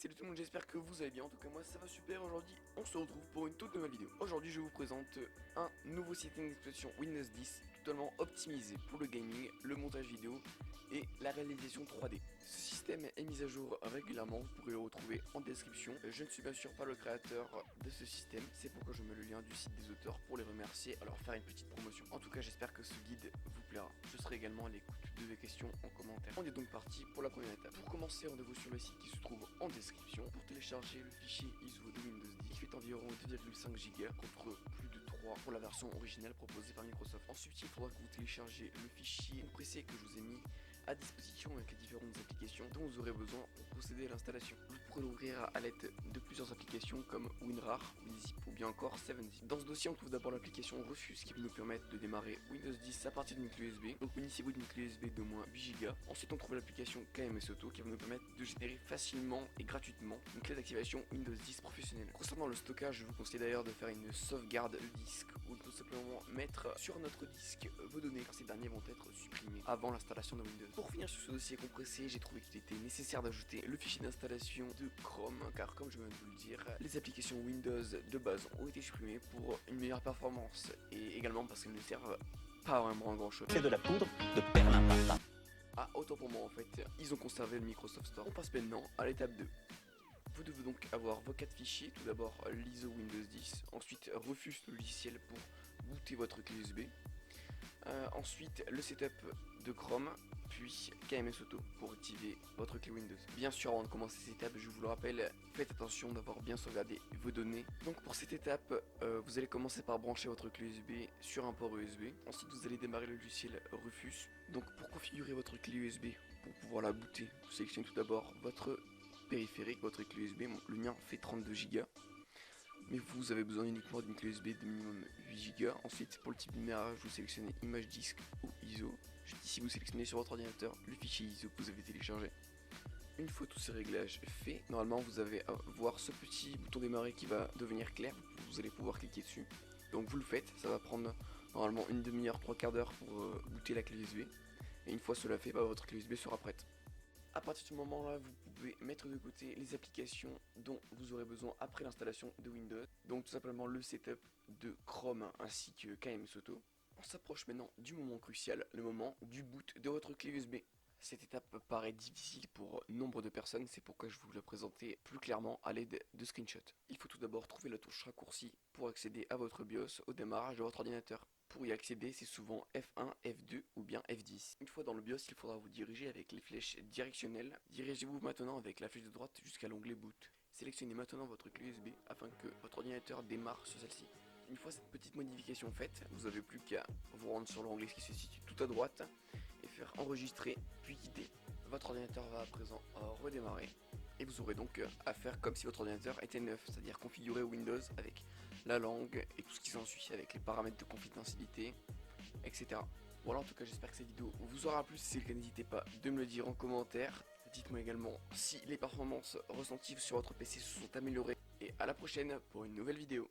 salut tout le monde, j'espère que vous allez bien. En tout cas moi ça va super. Aujourd'hui on se retrouve pour une toute nouvelle vidéo. Aujourd'hui je vous présente un nouveau système d'exploitation Windows 10 totalement optimisé pour le gaming, le montage vidéo et la réalisation 3D. Ce système est mis à jour régulièrement, vous pourrez le retrouver en description. Je ne suis bien sûr pas le créateur de ce système, c'est pourquoi je mets le lien du site des auteurs pour les remercier et leur faire une petite promotion. En tout cas j'espère que ce guide vous plaira. Je serai également à l'écoute de vos questions en commentaire. On est donc parti pour la première étape. Pour commencer, rendez-vous sur le site qui se trouve en description pour télécharger le fichier ISO de Windows 10 qui fait environ 2,5 Go contre plus de 3 pour la version originale proposée par Microsoft. Ensuite, il faudra que vous téléchargez le fichier compressé que je vous ai mis à disposition avec les différentes applications dont vous aurez besoin pour procéder à l'installation. Vous pourrez l'ouvrir à l'aide de plusieurs applications comme WinRAR, WinZip ou bien encore 7zip. Dans ce dossier, on trouve d'abord l'application Rufus qui peut nous permettre de démarrer Windows 10 à partir d'une clé USB. Donc munissez-vous d'une clé USB d'au moins 8 Go. Ensuite, on trouve l'application KMS Auto qui va nous permettre de générer facilement et gratuitement une clé d'activation Windows 10 professionnelle. Concernant le stockage, je vous conseille d'ailleurs de faire une sauvegarde de disque ou tout simplement mettre sur notre disque vos données car ces derniers vont être supprimés avant l'installation de Windows. Pour finir sur ce dossier compressé, j'ai trouvé qu'il était nécessaire d'ajouter le fichier d'installation de Chrome car comme je viens de vous le dire, les applications Windows de base ont été supprimées pour une meilleure performance et également parce qu'elles ne servent pas vraiment à grand chose. C'est de la poudre de perlimpinpin. Ah, autant pour moi en fait, ils ont conservé le Microsoft Store. On passe maintenant à l'étape 2. Vous devez donc avoir vos 4 fichiers, tout d'abord l'ISO Windows 10, ensuite Rufus le logiciel pour booter votre clé USB, ensuite le setup de Chrome, puis KMS Auto pour activer votre clé Windows. Bien sûr, avant de commencer cette étape, je vous le rappelle, faites attention d'avoir bien sauvegardé vos données. Donc pour cette étape, vous allez commencer par brancher votre clé USB sur un port USB. Ensuite, vous allez démarrer le logiciel Rufus. Donc pour configurer votre clé USB, pour pouvoir la booter, vous sélectionnez tout d'abord votre périphérique, votre clé USB. Le mien fait 32 Go. Mais vous avez besoin uniquement d'une clé USB de minimum 8 Go. Ensuite, pour le type de démarrage, vous sélectionnez image disque ou ISO. Ici, vous sélectionnez sur votre ordinateur le fichier ISO que vous avez téléchargé. Une fois tous ces réglages faits, normalement vous allez voir ce petit bouton démarrer qui va devenir clair. Vous allez pouvoir cliquer dessus. Donc vous le faites, ça va prendre normalement une demi-heure, 3/4 d'heure pour booter la clé USB. Et une fois cela fait, votre clé USB sera prête. À partir de ce moment là, vous pouvez mettre de côté les applications dont vous aurez besoin après l'installation de Windows. Donc tout simplement le setup de Chrome ainsi que KMS Auto. On s'approche maintenant du moment crucial, le moment du boot de votre clé USB. Cette étape paraît difficile pour nombre de personnes, c'est pourquoi je vous la présenter plus clairement à l'aide de screenshots. Il faut tout d'abord trouver la touche raccourci pour accéder à votre BIOS au démarrage de votre ordinateur. Pour y accéder, c'est souvent F1, F2 ou bien F10. Une fois dans le BIOS, il faudra vous diriger avec les flèches directionnelles. Dirigez-vous maintenant avec la flèche de droite jusqu'à l'onglet Boot. Sélectionnez maintenant votre clé USB afin que votre ordinateur démarre sur celle-ci. Une fois cette petite modification faite, vous n'avez plus qu'à vous rendre sur l'onglet qui se situe tout à droite et faire enregistrer puis quitter. Votre ordinateur va à présent redémarrer et vous aurez donc à faire comme si votre ordinateur était neuf, c'est-à-dire configurer Windows avec la langue et tout ce qui s'ensuit avec les paramètres de confidentialité, etc. Voilà, en tout cas j'espère que cette vidéo vous aura plu. Si c'est le cas, n'hésitez pas de me le dire en commentaire. Dites-moi également si les performances ressenties sur votre PC se sont améliorées et à la prochaine pour une nouvelle vidéo.